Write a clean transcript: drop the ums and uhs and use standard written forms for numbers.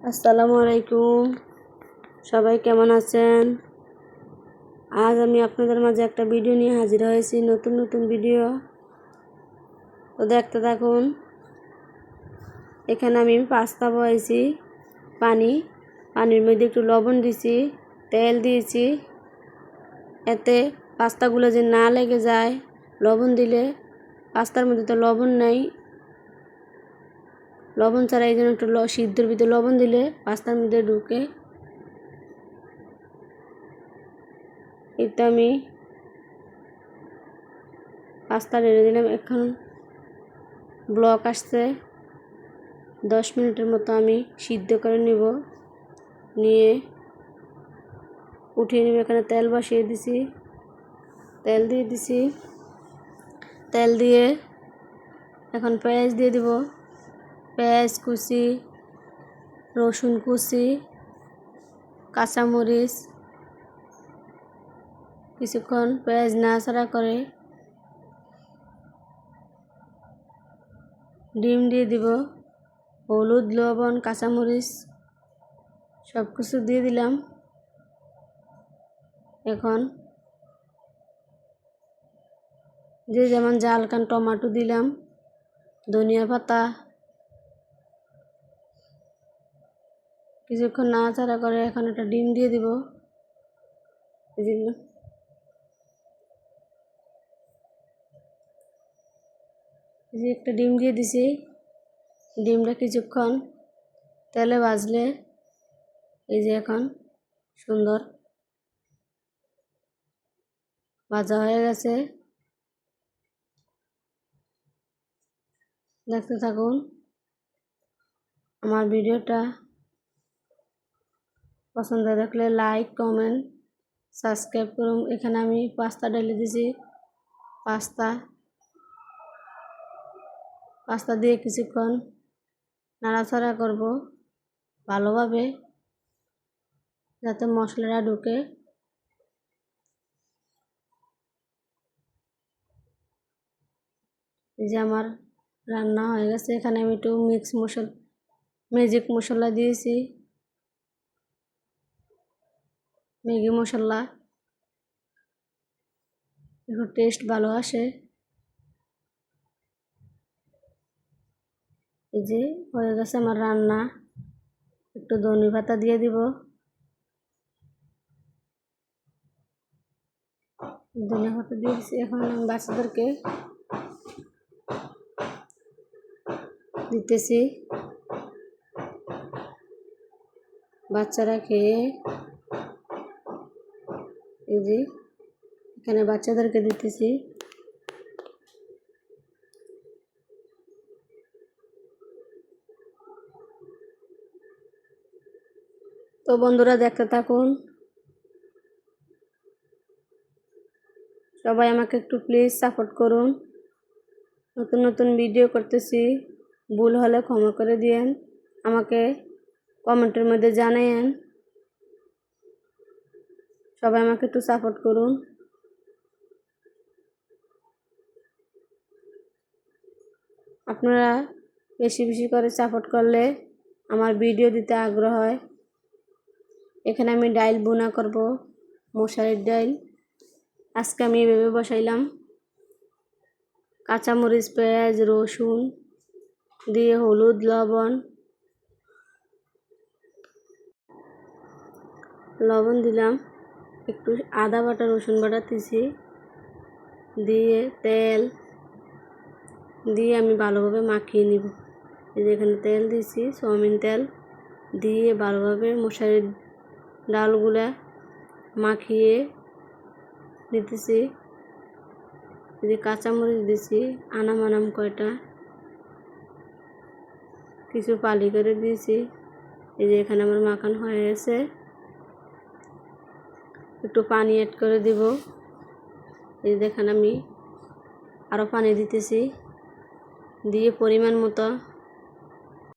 আসসালামু আলাইকুম। সবাই কেমন আছেন? আজ আমি আপনাদের মাঝে একটা ভিডিও নিয়ে হাজির হয়েছি, নতুন ভিডিও। তো দেখতে থাকুন। এখানে আমি পাস্তা বসাইছি, পানির মধ্যে একটু লবণ দিয়েছি, তেল দিয়েছি। এতে পাস্তাগুলো যে না লেগে যায়, লবণ দিলে পাস্তার মধ্যে তো লবণ নাই, লবণ ছাড়া এই জন্য একটু সিদ্ধর ভিতরে লবণ দিলে পাস্তার মধ্যে ঢুকে। এটা আমি পাস্তা ঢেলে দিলাম। এখন ব্লক আসছে, 10 মিনিটের মতো আমি সিদ্ধ করে নিব, নিয়ে উঠিয়ে নিব। এখানে তেল বসিয়ে দিছি, তেল দিয়ে দিছি। তেল দিয়ে এখন পেঁয়াজ দিয়ে দিব, পেঁয়াজ কুচি, রসুন কুচি, কাঁচামরিচ। কিছুক্ষণ পেঁয়াজ নাড়াচাড়া করে ডিম দিয়ে দিব, হলুদ, লবণ, কাঁচামরিচ সব কিছু দিয়ে দিলাম। এখন যে যেমন ঝাল খান টমেটো দিলাম, ধনিয়া পাতা। কিছুক্ষণ নাড়াচাড়া করে এখন একটা ডিম দিয়ে দিব। একটা ডিম দিয়ে দিছি। ডিমটা কিছুক্ষণ তেলে ভাজলে এই যে এখন সুন্দর ভাজা হয়ে গেছে। দেখতে থাকুন। আমার ভিডিওটা পছন্দ দেখলে লাইক, কমেন্ট, সাবস্ক্রাইব করুন। এখানে আমি পাস্তা ঢেলে দিছি। পাস্তা দিয়ে কিছুক্ষণ নাড়াচাড়া করব ভালোভাবে, যাতে মশলাটা ঢুকে। এই যে আমার রান্না হয়ে গেছে। এখানে আমি একটু ম্যাজিক মশলা দিয়েছি, ম্যাগি মশলা, একটু টেস্ট ভালো আসে। এই যে হয়ে গেছে আমার রান্না। একটু ধনে পাতা দিয়ে দিব, ধনে পাতা দিয়ে দিচ্ছি। এখন আমি বাচ্চাদেরকে দিতেছি, বাচ্চারা খেয়ে। এই যে এখানে বাচ্চাদেরকে দিতেছি। তো বন্ধুরা দেখতে থাকুন। সবাই আমাকে একটু প্লিজ সাপোর্ট করুন। নতুন ভিডিও করতেছি, ভুল হলে ক্ষমা করে দিয়েন, আমাকে কমেন্টের মধ্যে জানায়েন। সবাই আমাকে একটু সাপোর্ট করুন। আপনারা বেশি করে সাপোর্ট করলে আমার ভিডিও দিতে আগ্রহ হয়। এখানে আমি ডাইল বোনা করব, মশারির ডাইল। আজকে আমি এভাবে বসাইলাম। কাঁচামরিচ, পেঁয়াজ, রসুন দিয়ে হলুদ, লবণ দিলাম, একটু আদা বাটা, রসুন বাটা দিছি, দিয়ে তেল দিয়ে আমি ভালোভাবে মাখিয়ে নিব। এই যে এখানে তেল দিছি, সয়াবিন তেল দিয়ে ভালোভাবে মশারির ডালগুলা মাখিয়ে নিতেছি। এই যে কাঁচামরিচ দিছি আনাম কয়টা, কিছু পালি করে দিয়েছি। এই যে এখানে আমার মাখানো হয়ে গেছে। একটু পানি অ্যাড করে দিব। এই যে দেখেন আমি আরও পানি দিতেছি, দিয়ে পরিমাণ মতো